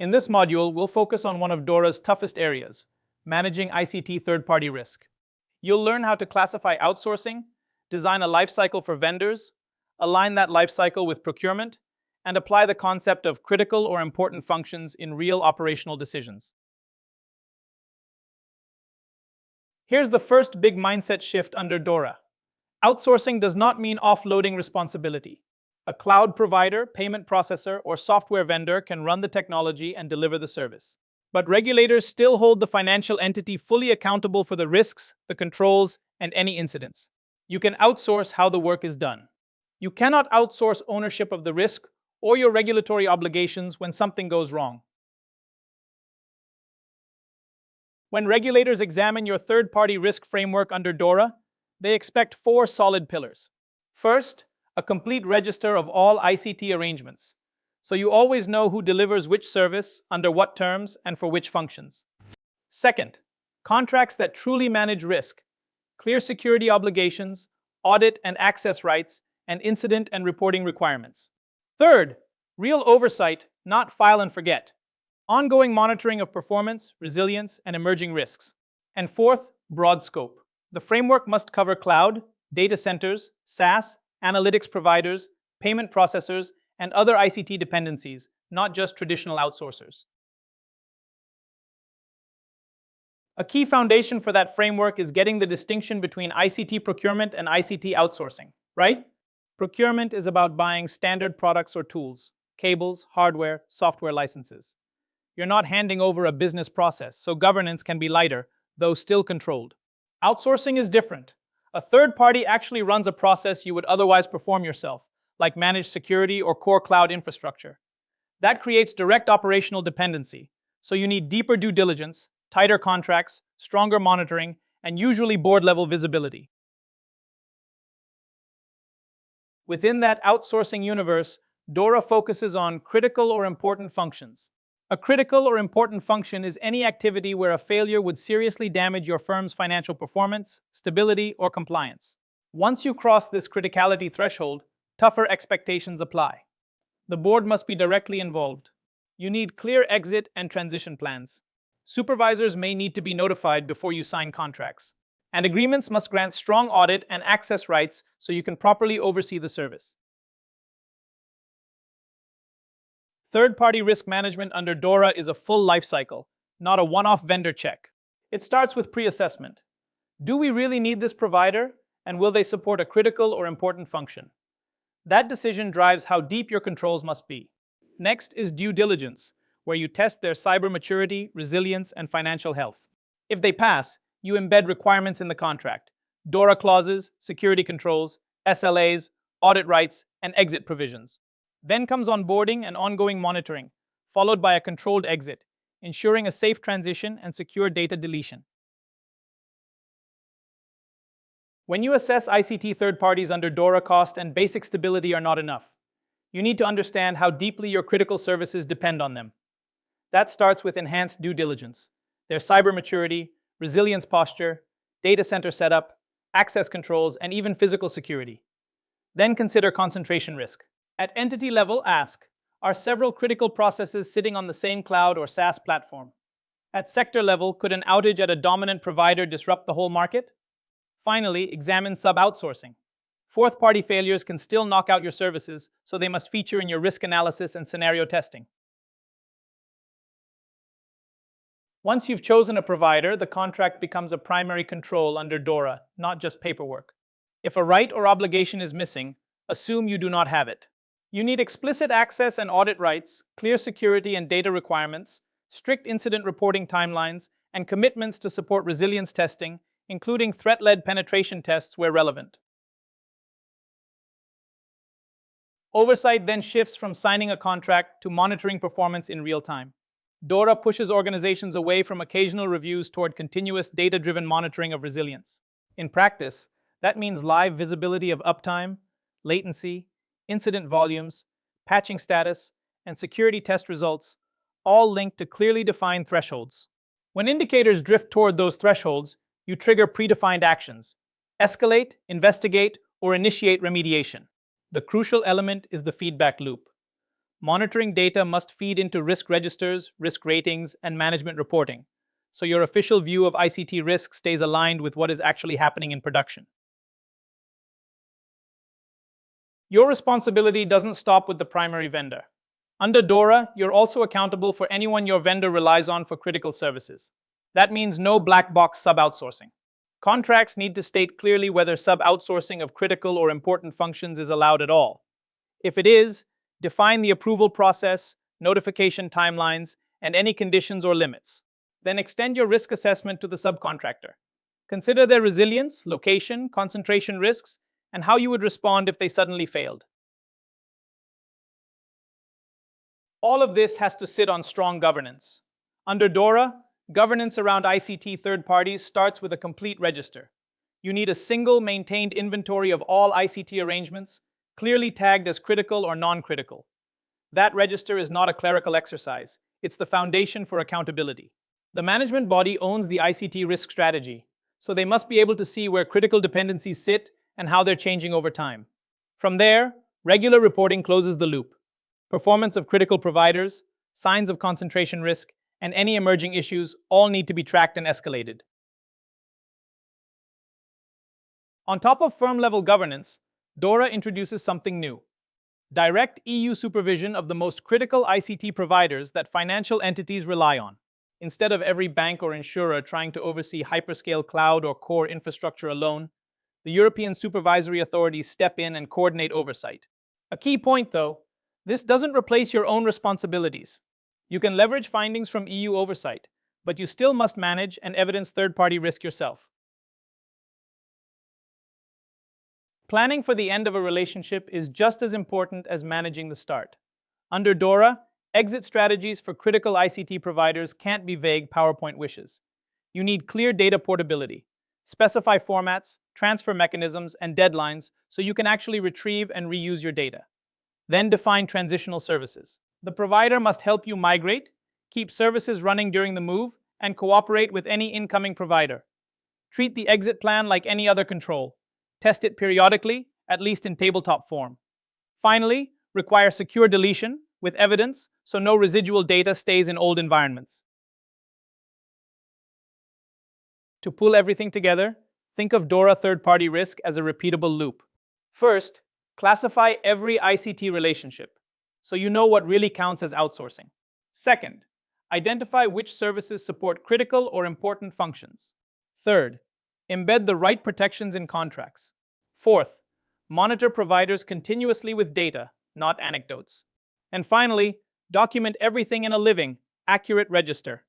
In this module, we'll focus on one of DORA's toughest areas, managing ICT third-party risk. You'll learn how to classify outsourcing, design a lifecycle for vendors, align that lifecycle with procurement, and apply the concept of critical or important functions in real operational decisions. Here's the first big mindset shift under DORA. Outsourcing does not mean offloading responsibility. A cloud provider, payment processor, or software vendor can run the technology and deliver the service. But regulators still hold the financial entity fully accountable for the risks, the controls, and any incidents. You can outsource how the work is done. You cannot outsource ownership of the risk or your regulatory obligations when something goes wrong. When regulators examine your third-party risk framework under DORA, they expect 4 solid pillars. First, a complete register of all ICT arrangements, so you always know who delivers which service, under what terms, and for which functions. Second, contracts that truly manage risk, clear security obligations, audit and access rights, and incident and reporting requirements. Third, real oversight, not file and forget. Ongoing monitoring of performance, resilience, and emerging risks. And fourth, broad scope. The framework must cover cloud, data centers, SaaS, analytics providers, payment processors, and other ICT dependencies, not just traditional outsourcers. A key foundation for that framework is getting the distinction between ICT procurement and ICT outsourcing, right? Procurement is about buying standard products or tools, cables, hardware, software licenses. You're not handing over a business process, so governance can be lighter, though still controlled. Outsourcing is different. A third party actually runs a process you would otherwise perform yourself, like managed security or core cloud infrastructure. That creates direct operational dependency, so you need deeper due diligence, tighter contracts, stronger monitoring, and usually board-level visibility. Within that outsourcing universe, DORA focuses on critical or important functions. A critical or important function is any activity where a failure would seriously damage your firm's financial performance, stability, or compliance. Once you cross this criticality threshold, tougher expectations apply. The board must be directly involved. You need clear exit and transition plans. Supervisors may need to be notified before you sign contracts. And agreements must grant strong audit and access rights so you can properly oversee the service. Third-party risk management under DORA is a full life cycle, not a one-off vendor check. It starts with pre-assessment. Do we really need this provider, and will they support a critical or important function? That decision drives how deep your controls must be. Next is due diligence, where you test their cyber maturity, resilience, and financial health. If they pass, you embed requirements in the contract: DORA clauses, security controls, SLAs, audit rights, and exit provisions. Then comes onboarding and ongoing monitoring, followed by a controlled exit, ensuring a safe transition and secure data deletion. When you assess ICT third parties under DORA, cost and basic stability are not enough. You need to understand how deeply your critical services depend on them. That starts with enhanced due diligence, their cyber maturity, resilience posture, data center setup, access controls, and even physical security. Then consider concentration risk. At entity level, ask, are several critical processes sitting on the same cloud or SaaS platform? At sector level, could an outage at a dominant provider disrupt the whole market? Finally, examine sub-outsourcing. Fourth-party failures can still knock out your services, so they must feature in your risk analysis and scenario testing. Once you've chosen a provider, the contract becomes a primary control under DORA, not just paperwork. If a right or obligation is missing, assume you do not have it. You need explicit access and audit rights, clear security and data requirements, strict incident reporting timelines, and commitments to support resilience testing, including threat-led penetration tests where relevant. Oversight then shifts from signing a contract to monitoring performance in real time. DORA pushes organizations away from occasional reviews toward continuous data-driven monitoring of resilience. In practice, that means live visibility of uptime, latency, incident volumes, patching status, and security test results, all linked to clearly defined thresholds. When indicators drift toward those thresholds, you trigger predefined actions: escalate, investigate, or initiate remediation. The crucial element is the feedback loop. Monitoring data must feed into risk registers, risk ratings, and management reporting, so your official view of ICT risk stays aligned with what is actually happening in production. Your responsibility doesn't stop with the primary vendor. Under DORA, you're also accountable for anyone your vendor relies on for critical services. That means no black box sub-outsourcing. Contracts need to state clearly whether sub-outsourcing of critical or important functions is allowed at all. If it is, define the approval process, notification timelines, and any conditions or limits. Then extend your risk assessment to the subcontractor. Consider their resilience, location, concentration risks, and how you would respond if they suddenly failed. All of this has to sit on strong governance. Under DORA, governance around ICT third parties starts with a complete register. You need a single maintained inventory of all ICT arrangements, clearly tagged as critical or non-critical. That register is not a clerical exercise. It's the foundation for accountability. The management body owns the ICT risk strategy, so they must be able to see where critical dependencies sit and how they're changing over time. From there, regular reporting closes the loop. Performance of critical providers, signs of concentration risk, and any emerging issues all need to be tracked and escalated. On top of firm-level governance, DORA introduces something new: direct EU supervision of the most critical ICT providers that financial entities rely on. Instead of every bank or insurer trying to oversee hyperscale cloud or core infrastructure alone, the European supervisory authorities step in and coordinate oversight. A key point, though: this doesn't replace your own responsibilities. You can leverage findings from EU oversight, but you still must manage and evidence third-party risk yourself. Planning for the end of a relationship is just as important as managing the start. Under DORA, exit strategies for critical ICT providers can't be vague PowerPoint wishes. You need clear data portability. Specify formats, transfer mechanisms, and deadlines so you can actually retrieve and reuse your data. Then define transitional services. The provider must help you migrate, keep services running during the move, and cooperate with any incoming provider. Treat the exit plan like any other control. Test it periodically, at least in tabletop form. Finally, require secure deletion with evidence so no residual data stays in old environments. To pull everything together, think of DORA third-party risk as a repeatable loop. First, classify every ICT relationship so you know what really counts as outsourcing. Second, identify which services support critical or important functions. Third, embed the right protections in contracts. Fourth, monitor providers continuously with data, not anecdotes. And finally, document everything in a living, accurate register.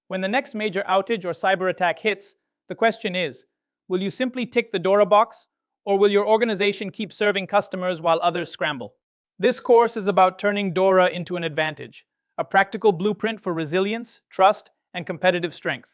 When the next major outage or cyber attack hits, the question is, will you simply tick the DORA box, or will your organization keep serving customers while others scramble? This course is about turning DORA into an advantage, a practical blueprint for resilience, trust, and competitive strength.